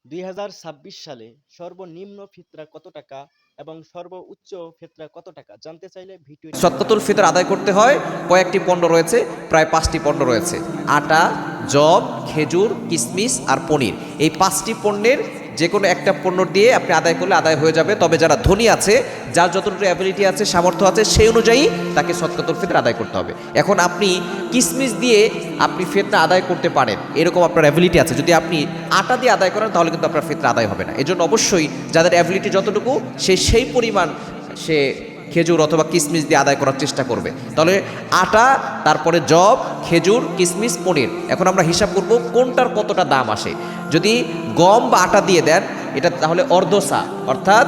2026 সালে সর্বনিম্ন ফিতরা কত টাকা এবং সর্বোচ্চ ফিতরা কত টাকা জানতে চাইলে ভিডিওটি সদকাতুল ফিতর আদায় করতে হয়। কয়েকটি পণ্য রয়েছে, প্রায় 5টি পণ্য রয়েছে। আটা, যব, খেজুর, কিশমিশ আর পনির। এই 5টি পণ্যের যে কোনো একটা পণ্য দিয়ে আপনি আদায় করলে আদায় হয়ে যাবে। তবে যারা ধনী আছে, যার যতটুকু অ্যাবিলিটি আছে, সামর্থ্য আছে, সেই অনুযায়ী তাকে সদকাতুল ফিতর আদায় করতে হবে। এখন আপনি কিশমিশ দিয়ে আপনি ফিতরা আদায় করতে পারেন, এরকম আপনার অ্যাবিলিটি আছে। যদি আপনি আটা দিয়ে আদায় করেন তাহলে কিন্তু আপনার ফিতরা আদায় হবে না। এজন্য অবশ্যই যাদের অ্যাবিলিটি যতটুকু, সেই পরিমাণ সে খেজুর অথবা কিশমিশ দিয়ে আদায় করার চেষ্টা করবে। তাহলে আটা, তারপরে যব, খেজুর, কিশমিশ, পনির। এখন আমরা হিসাব করব কোনটার কতটা দাম আসে। যদি গম বা আটা দিয়ে দেন এটা, তাহলে অর্ধসা অর্থাৎ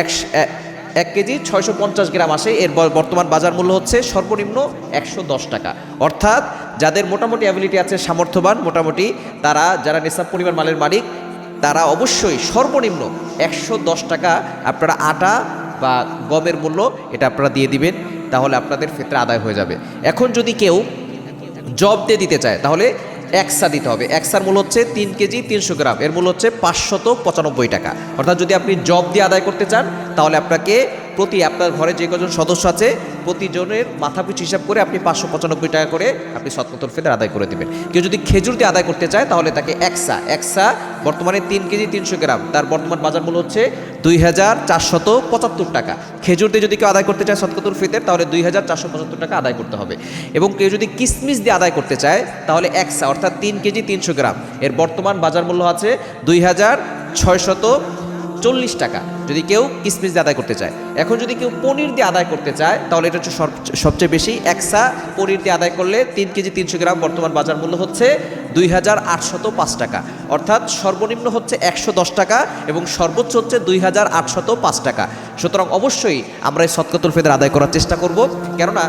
1 কেজি 650 গ্রাম আসে। এর বর্তমান বাজার মূল্য হচ্ছে সর্বনিম্ন 110 টাকা। অর্থাৎ যাদের মোটামুটি অ্যাবিলিটি আছে, সামর্থ্যবান মোটামুটি, তারা যারা নিসাব পরিমাণ মালের মালিক, তারা অবশ্যই সর্বনিম্ন 110 টাকা আপনারা আটা বা গমের মূল্য এটা আপনারা দিয়ে দিবেন, তাহলে আপনাদের ফিতরা আদায় হয়ে যাবে। এখন যদি কেউ জব দিয়ে দিতে চায় তাহলে একসা দিতে হবে। একসার মূল্য হচ্ছে 3 কেজি 300 গ্রাম, এর মূল্য হচ্ছে 595 টাকা। অর্থাৎ যদি আপনি জব দিয়ে আদায় করতে চান তাহলে আপনাকে প্রতি, আপনার ঘরে যে কজন সদস্য আছে প্রতিজনের মাথাপিছু হিসাব করে আপনি 595 টাকা করে আপনি সদকাতুল ফিতর আদায় করে দেবেন। কেউ যদি খেজুর দিয়ে আদায় করতে চায় তাহলে তাকে একসা বর্তমানে 3 কেজি 300 গ্রাম, তার বর্তমান বাজার মূল্য হচ্ছে 2475 টাকা। খেজুর দিয়ে যদি কেউ আদায় করতে চায় সদকাতুল ফিতর তাহলে 2475 টাকা আদায় করতে হবে। এবং কেউ যদি কিশমিশ দিয়ে আদায় করতে চায় তাহলে একসা অর্থাৎ 3 কেজি 300 গ্রাম, এর বর্তমান বাজার মূল্য আছে 2640 টাকা যদি কেউ কিশমিশ দিয়ে আদায় করতে চায়। এখন যদি কেউ পনির দিয়ে আদায় করতে চায় তাহলে এটা হচ্ছে সবচেয়ে বেশি। একসা পনির দিয়ে আদায় করলে 3 কেজি 300 গ্রাম, বর্তমান বাজার মূল্য হচ্ছে 2805 টাকা। অর্থাৎ সর্বনিম্ন হচ্ছে 110 টাকা এবং সর্বোচ্চ হচ্ছে 2805 টাকা। সুতরাং অবশ্যই আমরা এই সদকাতুল ফিতর আদায় করার চেষ্টা করব, কেননা